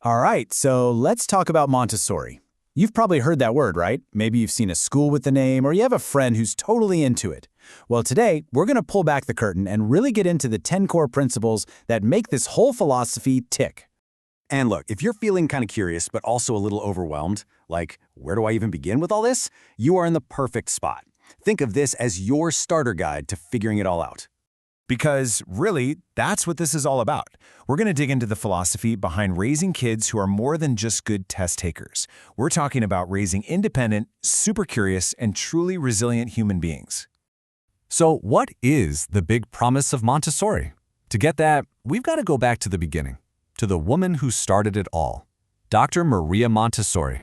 All right, so let's talk about Montessori. You've probably heard that word, right? Maybe you've seen a school with the name, or you have a friend who's totally into it. Well, today, we're going to pull back the curtain and really get into the 10 core principles that make this whole philosophy tick. And look, if you're feeling kind of curious but also a little overwhelmed, like, where do I even begin with all this? You are in the perfect spot. Think of this as your starter guide to figuring it all out. Because, really, that's what this is all about. We're going to dig into the philosophy behind raising kids who are more than just good test takers. We're talking about raising independent, super curious, and truly resilient human beings. So what is the big promise of Montessori? To get that, we've got to go back to the beginning, to the woman who started it all, Dr. Maria Montessori.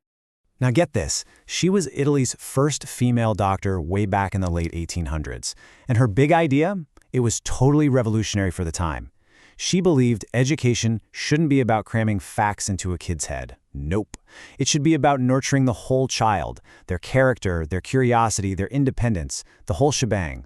Now get this, she was Italy's first female doctor way back in the late 1800s. And her big idea? It was totally revolutionary for the time. She believed education shouldn't be about cramming facts into a kid's head. Nope. It should be about nurturing the whole child, their character, their curiosity, their independence, the whole shebang.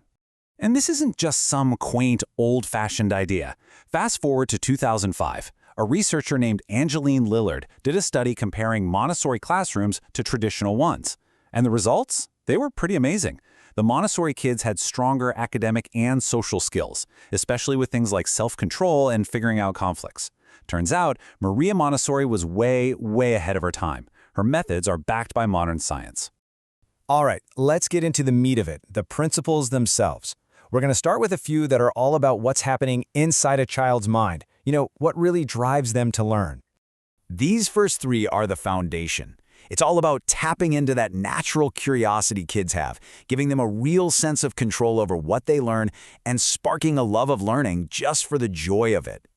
And this isn't just some quaint, old-fashioned idea. Fast forward to 2005. A researcher named Angeline Lillard did a study comparing Montessori classrooms to traditional ones. And the results? They were pretty amazing. The Montessori kids had stronger academic and social skills, especially with things like self-control and figuring out conflicts. Turns out, Maria Montessori was way ahead of her time. Her methods are backed by modern science. All right, let's get into the meat of it, the principles themselves. We're going to start with a few that are all about what's happening inside a child's mind. You know, what really drives them to learn. These first three are the foundation. It's all about tapping into that natural curiosity kids have, giving them a real sense of control over what they learn, and sparking a love of learning just for the joy of it.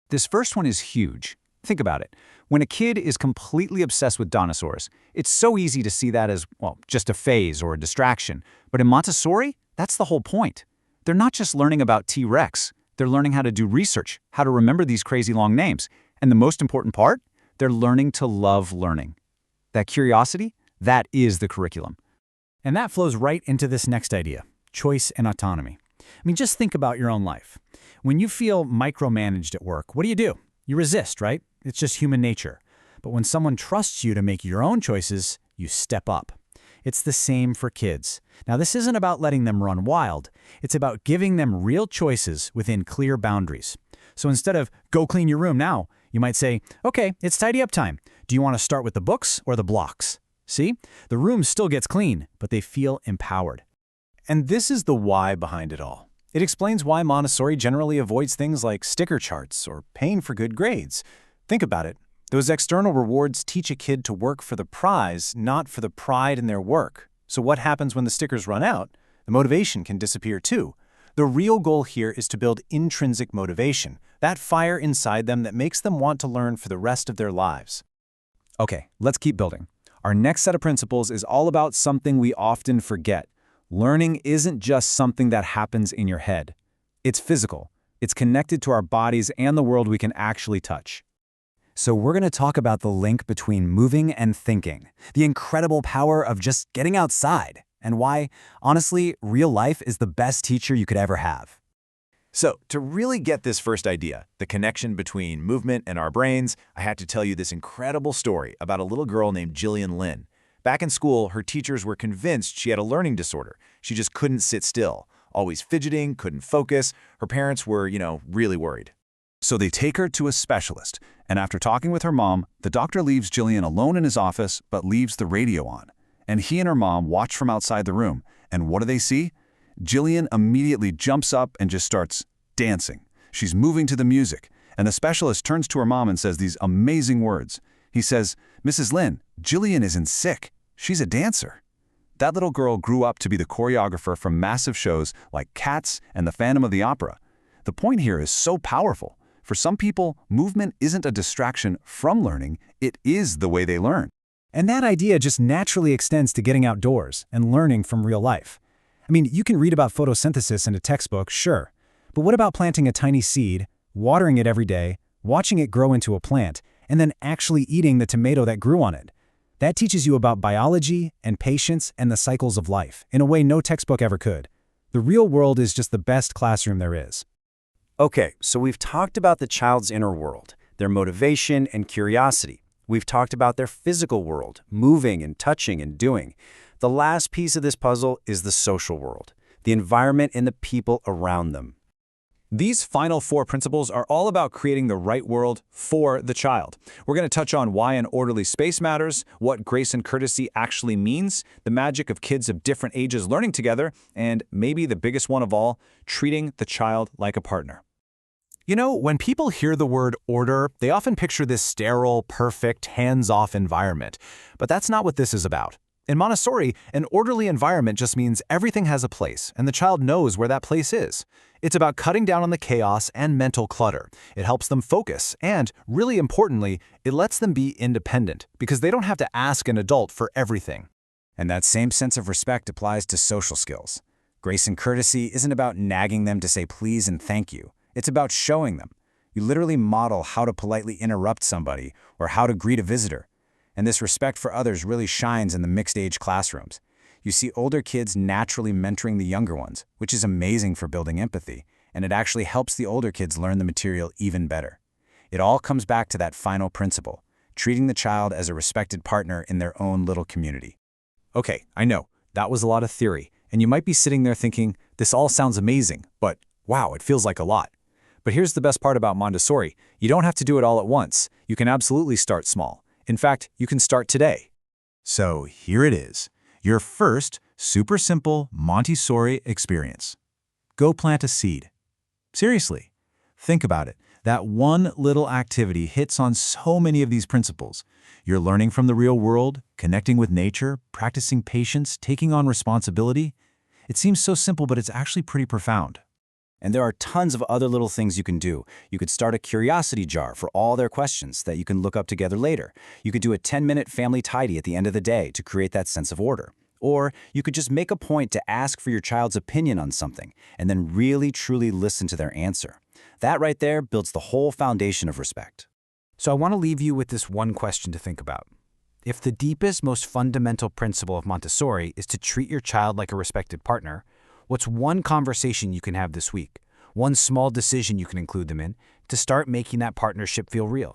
This first one is huge. Think about it. When a kid is completely obsessed with dinosaurs, it's so easy to see that as, well, just a phase or a distraction. But in Montessori, that's the whole point. They're not just learning about T-Rex. They're learning how to do research, how to remember these crazy long names. And the most important part? They're learning to love learning. That curiosity, that is the curriculum. And that flows right into this next idea, choice and autonomy. I mean, just think about your own life. When you feel micromanaged at work, what do? You resist, right? It's just human nature. But when someone trusts you to make your own choices, you step up. It's the same for kids. Now, this isn't about letting them run wild. It's about giving them real choices within clear boundaries. So instead of, go clean your room now, you might say, okay, it's tidy up time. Do you want to start with the books or the blocks? See? The room still gets clean, but they feel empowered. And this is the why behind it all. It explains why Montessori generally avoids things like sticker charts or paying for good grades. Think about it. Those external rewards teach a kid to work for the prize, not for the pride in their work. So what happens when the stickers run out? The motivation can disappear too. The real goal here is to build intrinsic motivation, that fire inside them that makes them want to learn for the rest of their lives. Okay, let's keep building. Our next set of principles is all about something we often forget. Learning isn't just something that happens in your head. It's physical. It's connected to our bodies and the world we can actually touch. So we're going to talk about the link between moving and thinking, the incredible power of just getting outside, and why, honestly, real life is the best teacher you could ever have. So, to really get this first idea, the connection between movement and our brains, I had to tell you this incredible story about a little girl named Jillian Lynn. Back in school, her teachers were convinced she had a learning disorder. She just couldn't sit still, always fidgeting, couldn't focus. Her parents were, really worried. So they take her to a specialist, and after talking with her mom, the doctor leaves Jillian alone in his office but leaves the radio on. And he and her mom watch from outside the room, and what do they see? Jillian immediately jumps up and just starts dancing. She's moving to the music, and the specialist turns to her mom and says these amazing words. He says, "Mrs. Lynn, Jillian isn't sick. She's a dancer." That little girl grew up to be the choreographer from massive shows like Cats and The Phantom of the Opera. The point here is so powerful. For some people, movement isn't a distraction from learning, it is the way they learn. And that idea just naturally extends to getting outdoors and learning from real life. I mean, you can read about photosynthesis in a textbook, sure. But what about planting a tiny seed, watering it every day, watching it grow into a plant, and then actually eating the tomato that grew on it? That teaches you about biology and patience and the cycles of life in a way no textbook ever could. The real world is just the best classroom there is. Okay, so we've talked about the child's inner world, their motivation and curiosity. We've talked about their physical world, moving and touching and doing. The last piece of this puzzle is the social world, the environment and the people around them. These final 4 principles are all about creating the right world for the child. We're going to touch on why an orderly space matters, what grace and courtesy actually means, the magic of kids of different ages learning together, and maybe the biggest one of all, treating the child like a partner. You know, when people hear the word order, they often picture this sterile, perfect, hands-off environment. But that's not what this is about. In Montessori, an orderly environment just means everything has a place, and the child knows where that place is. It's about cutting down on the chaos and mental clutter. It helps them focus, and, really importantly, it lets them be independent, because they don't have to ask an adult for everything. And that same sense of respect applies to social skills. Grace and courtesy isn't about nagging them to say please and thank you. It's about showing them. You literally model how to politely interrupt somebody or how to greet a visitor. And this respect for others really shines in the mixed-age classrooms. You see older kids naturally mentoring the younger ones, which is amazing for building empathy, and it actually helps the older kids learn the material even better. It all comes back to that final principle, treating the child as a respected partner in their own little community. Okay, I know, that was a lot of theory, and you might be sitting there thinking, this all sounds amazing, but wow, it feels like a lot. But here's the best part about Montessori. You don't have to do it all at once. You can absolutely start small. In fact, you can start today. So here it is, your first super simple Montessori experience. Go plant a seed. Seriously, think about it. That one little activity hits on so many of these principles. You're learning from the real world, connecting with nature, practicing patience, taking on responsibility. It seems so simple, but it's actually pretty profound. And there are tons of other little things you can do. You could start a curiosity jar for all their questions that you can look up together later. You could do a 10-minute family tidy at the end of the day to create that sense of order. Or you could just make a point to ask for your child's opinion on something and then really truly listen to their answer. That right there builds the whole foundation of respect. So I want to leave you with this one question to think about. If the deepest, most fundamental principle of Montessori is to treat your child like a respected partner, what's one conversation you can have this week, one small decision you can include them in, to start making that partnership feel real?